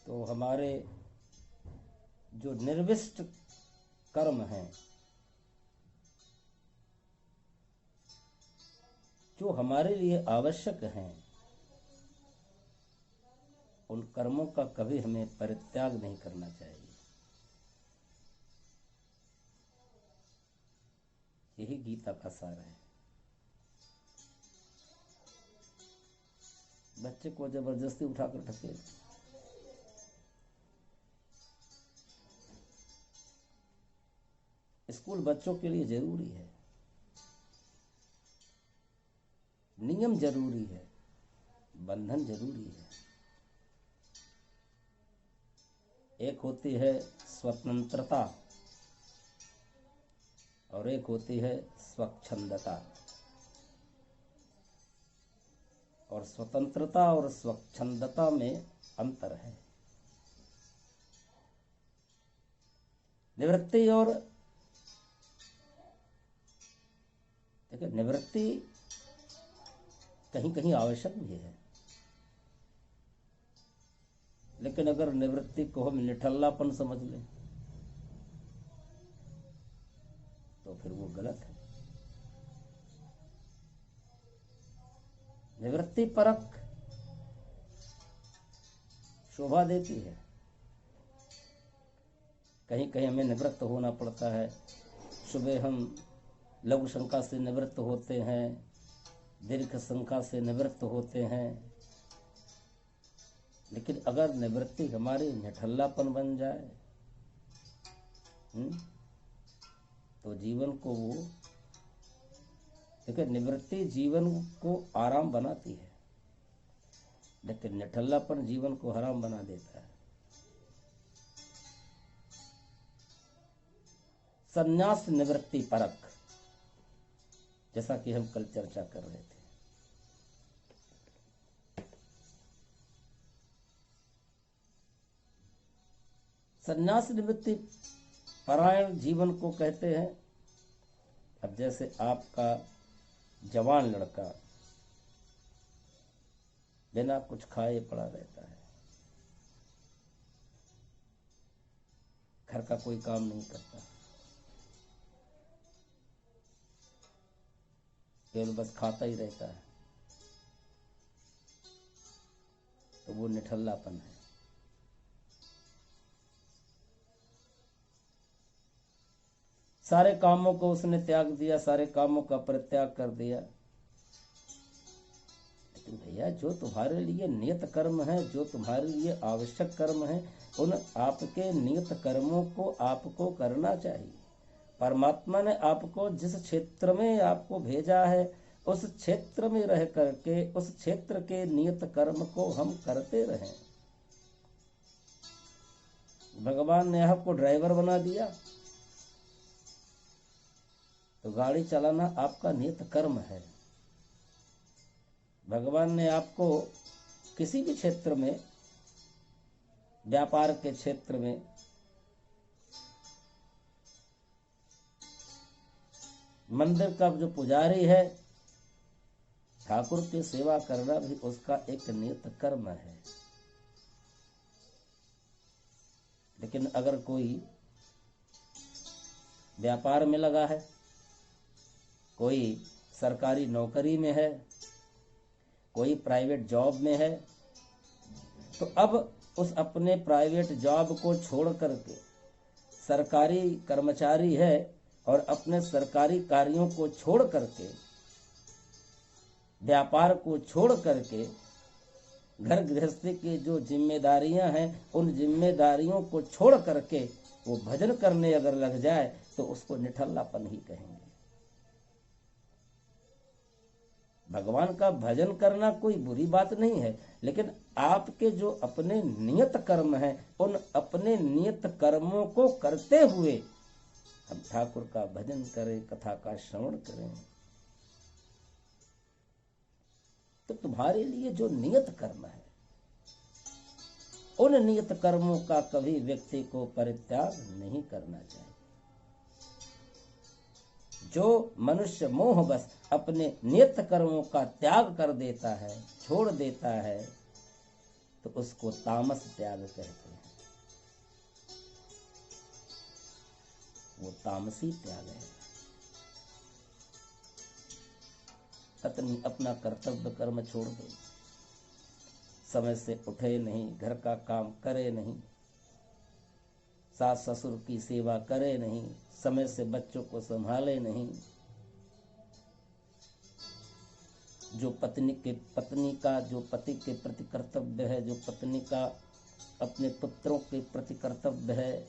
तो हमारे जो निर्विष्ट कर्म हैं, जो हमारे लिए आवश्यक हैं, उन कर्मों का कभी हमें परित्याग नहीं करना चाहिए। यही गीता का सार है। बच्चे को जबरदस्ती उठाकर ढकेल, स्कूल बच्चों के लिए जरूरी है, नियम जरूरी है, बंधन जरूरी है। एक होती है स्वतंत्रता और एक होती है स्वच्छंदता। और स्वतंत्रता और स्वच्छंदता में अंतर है। निवृत्ति और देखिए, निवृत्ति कहीं कहीं आवश्यक भी है, लेकिन अगर निवृत्ति को हम निठल्लापन समझ लें तो फिर वो गलत है। निवृत्ति परक शोभा देती है। कहीं कहीं हमें निवृत्त होना पड़ता है। सुबह हम लघु शंका से निवृत्त होते हैं, दीर्घ शंका से निवृत्त होते हैं, लेकिन अगर निवृत्ति हमारी निठल्लापन बन जाए तो जीवन को वो देखिए, निवृत्ति जीवन को आराम बनाती है, लेकिन निठल्लापन जीवन को हराम बना देता है। संन्यास निवृत्ति परक, जैसा कि हम कल चर्चा कर रहे थे। संन्यास निवृत्ति परायण जीवन को कहते हैं। अब जैसे आपका जवान लड़का बिना कुछ खाए पड़ा रहता है, घर का कोई काम नहीं करता, केवल बस खाता ही रहता है, तो वो निठल्लापन है। सारे कामों को उसने त्याग दिया, सारे कामों का परित्याग कर दिया। लेकिन भैया, जो तुम्हारे लिए नियत कर्म है, जो तुम्हारे लिए आवश्यक कर्म है, उन आपके नियत कर्मों को आपको करना चाहिए। परमात्मा ने आपको जिस क्षेत्र में आपको भेजा है, उस क्षेत्र में रह करके उस क्षेत्र के नियत कर्म को हम करते रहें। भगवान ने आपको ड्राइवर बना दिया तो गाड़ी चलाना आपका नियत कर्म है। भगवान ने आपको किसी भी क्षेत्र में, व्यापार के क्षेत्र में, मंदिर का जो पुजारी है, ठाकुर की सेवा करना भी उसका एक नियत कर्म है। लेकिन अगर कोई व्यापार में लगा है, कोई सरकारी नौकरी में है, कोई प्राइवेट जॉब में है, तो अब उस अपने प्राइवेट जॉब को छोड़ करके सरकारी कर्मचारी है और अपने सरकारी कार्यों को छोड़ करके, व्यापार को छोड़ करके घर गृहस्थी की जो जिम्मेदारियां हैं, उन जिम्मेदारियों को छोड़ करके वो भजन करने अगर लग जाए तो उसको निठल्लापन ही कहेंगे। भगवान का भजन करना कोई बुरी बात नहीं है, लेकिन आपके जो अपने नियत कर्म हैं, उन अपने नियत कर्मों को करते हुए हम ठाकुर का भजन करें, कथा का श्रवण करें, तो तुम्हारे लिए जो नियत कर्म है, उन नियत कर्मों का कभी व्यक्ति को परित्याग नहीं करना चाहिए। जो मनुष्य मोहवश अपने नियत कर्मों का त्याग कर देता है, छोड़ देता है, तो उसको तामस त्याग कहते हैं। वो तामसी त्याग है। पत्नी अपना कर्तव्य कर्म छोड़ दे, समय से उठे नहीं, घर का काम करे नहीं, सास ससुर की सेवा करे नहीं, समय से बच्चों को संभाले नहीं, जो पत्नी का जो पति के प्रति कर्तव्य है, जो पत्नी का अपने पुत्रों के प्रति कर्तव्य है,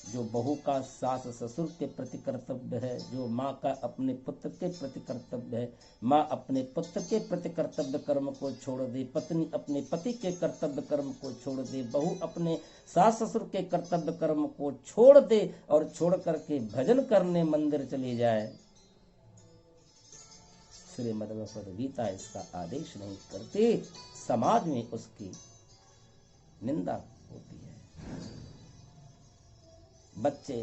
जो बहू का सास ससुर के प्रति कर्तव्य है, जो माँ का अपने पुत्र के प्रति कर्तव्य है, माँ अपने पुत्र के प्रति कर्तव्य कर्म को छोड़ दे, पत्नी अपने पति के कर्तव्य कर्म को छोड़ दे, बहू अपने सास ससुर के कर्तव्य कर्म को छोड़ दे और छोड़ करके भजन करने मंदिर चली जाए। श्रीमद् भगवद गीता इसका आदेश नहीं करती, समाज में उसकी निंदा होती है। बच्चे